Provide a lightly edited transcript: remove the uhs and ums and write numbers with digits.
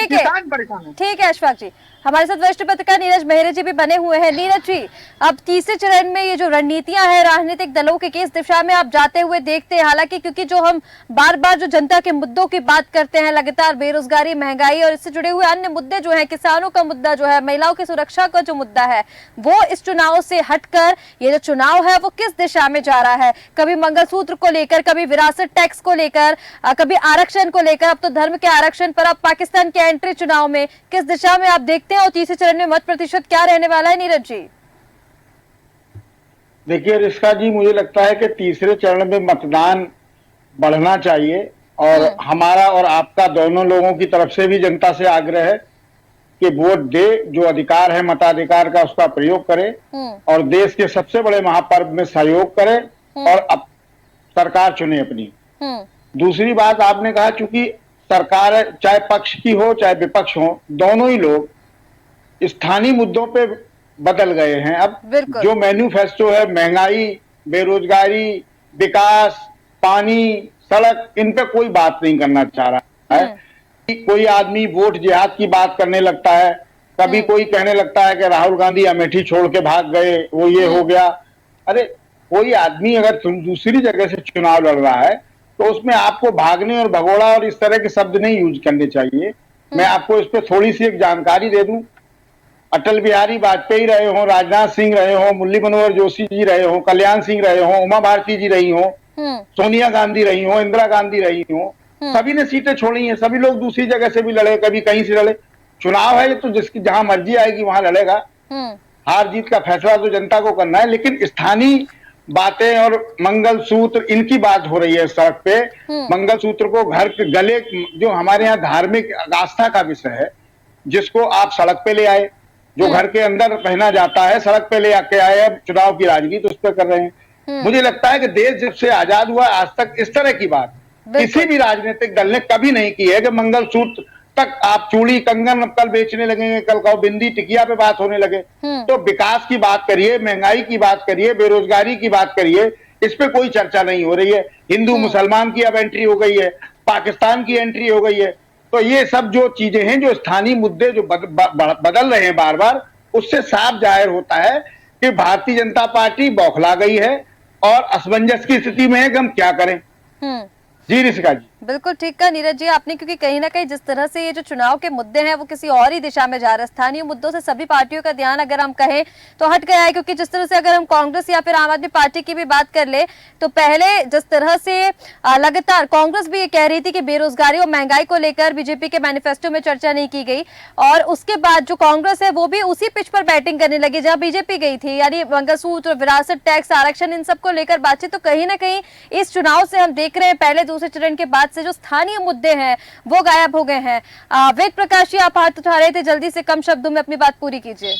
ठीक है, किसान परेशान है। ठीक है अशफाक जी। हमारे साथ वरिष्ठ पत्रकार नीरज मेहरे जी भी बने हुए हैं। नीरज जी, अब तीसरे चरण में ये जो रणनीतियां हैं राजनीतिक दलों की, किस दिशा में आप जाते हुए देखते हैं? हालांकि क्योंकि जो हम बार बार जो जनता के मुद्दों की बात करते हैं, लगातार बेरोजगारी, महंगाई और इससे जुड़े हुए अन्य मुद्दे जो है, किसानों का मुद्दा जो है, महिलाओं की सुरक्षा का जो मुद्दा है, वो इस चुनाव से हटकर ये जो चुनाव है वो किस दिशा में जा रहा है? कभी मंगलसूत्र को लेकर, कभी विरासत टैक्स को लेकर, कभी आरक्षण को लेकर, अब तो धर्म के आरक्षण पर, अब पाकिस्तान के एंट्री चुनाव में, किस दिशा में आप देखते हैं और तीसरे चरण में मत प्रतिशत क्या रहने वाला है? नीरज जी देखिए रिश्का जी, मुझे लगता है कि तीसरे चरण में मतदान बढ़ना चाहिए और हमारा और आपका दोनों लोगों की तरफ से भी जनता से आग्रह है कि वोट दे, जो अधिकार है मताधिकार का उसका प्रयोग करे और देश के सबसे बड़े महापर्व में सहयोग करे और अब सरकार चुने अपनी। दूसरी बात आपने कहा, चूंकि सरकार चाहे पक्ष की हो चाहे विपक्ष हो, दोनों ही लोग स्थानीय मुद्दों पे बदल गए हैं। अब जो मैन्युफेस्टो है, महंगाई, बेरोजगारी, विकास, पानी, सड़क, इन पे कोई बात नहीं करना चाह रहा है। कोई आदमी वोट जिहाद की बात करने लगता है, कभी कोई कहने लगता है कि राहुल गांधी अमेठी छोड़ के भाग गए, वो ये हो गया। अरे कोई आदमी अगर दूसरी जगह से चुनाव लड़ रहा है तो उसमें आपको भागने और भगोड़ा और इस तरह के शब्द नहीं यूज करने चाहिए। मैं आपको इस पर थोड़ी सी एक जानकारी दे दूं। अटल बिहारी वाजपेयी रहे हों, राजनाथ सिंह रहे हों, मुरली मनोहर जोशी जी रहे हों, कल्याण सिंह रहे हों, उमा भारती जी रही हों, सोनिया गांधी रही हों, इंदिरा गांधी रही हों, सभी ने सीटें छोड़ी हैं। सभी लोग दूसरी जगह से भी लड़े, कभी कहीं से लड़े। चुनाव है ये तो जिसकी जहां मर्जी आएगी वहां लड़ेगा। हार जीत का फैसला तो जनता को करना है, लेकिन स्थानीय बातें और मंगलसूत्र, इनकी बात हो रही है सड़क पे। मंगलसूत्र को घर के गले, जो हमारे यहाँ धार्मिक आस्था का विषय है, जिसको आप सड़क पे ले आए, जो घर के अंदर पहना जाता है सड़क पे ले आके आए, अब चुनाव की राजनीति उस पर कर रहे हैं। मुझे लगता है कि देश जब से आजाद हुआ आज तक इस तरह की बात किसी भी राजनीतिक दल ने कभी नहीं की है कि मंगलसूत्र तक आप चूड़ी कंगन अब कल बेचने लगेंगे, कल कहो बिंदी टिकिया पे बात होने लगे। तो विकास की बात करिए, महंगाई की बात करिए, बेरोजगारी की बात करिए, इस पे कोई चर्चा नहीं हो रही है। हिंदू मुसलमान की अब एंट्री हो गई है, पाकिस्तान की एंट्री हो गई है। तो ये सब जो चीजें हैं, जो स्थानीय मुद्दे जो बदल रहे हैं बार बार, उससे साफ जाहिर होता है कि भारतीय जनता पार्टी बौखला गई है और असमंजस की स्थिति में है कि हम क्या करें। जी ऋषिका जी, बिल्कुल ठीक कहा नीरज जी आपने, क्योंकि कहीं ना कहीं जिस तरह से ये जो चुनाव के मुद्दे हैं वो किसी और ही दिशा में जा रहे हैं। स्थानीय मुद्दों से सभी पार्टियों का ध्यान अगर हम कहें तो हट गया है, क्योंकि जिस तरह से अगर हम कांग्रेस या फिर आम आदमी पार्टी की भी बात कर ले तो पहले जिस तरह से लगातार कांग्रेस भी ये कह रही थी कि बेरोजगारी और महंगाई को लेकर बीजेपी के मैनिफेस्टो में चर्चा नहीं की गई, और उसके बाद जो कांग्रेस है वो भी उसी पिच पर बैटिंग करने लगी जहां बीजेपी गई थी, यानी मंगलसूत्र, विरासत टैक्स, आरक्षण, इन सबको लेकर बातचीत। तो कहीं ना कहीं इस चुनाव से हम देख रहे हैं पहले दूसरे चरण के बाद से जो स्थानीय मुद्दे हैं वो गायब हो गए हैं। वेद प्रकाश जी, आप हाथ उठा रहे थे, जल्दी से कम शब्दों में अपनी बात पूरी कीजिए।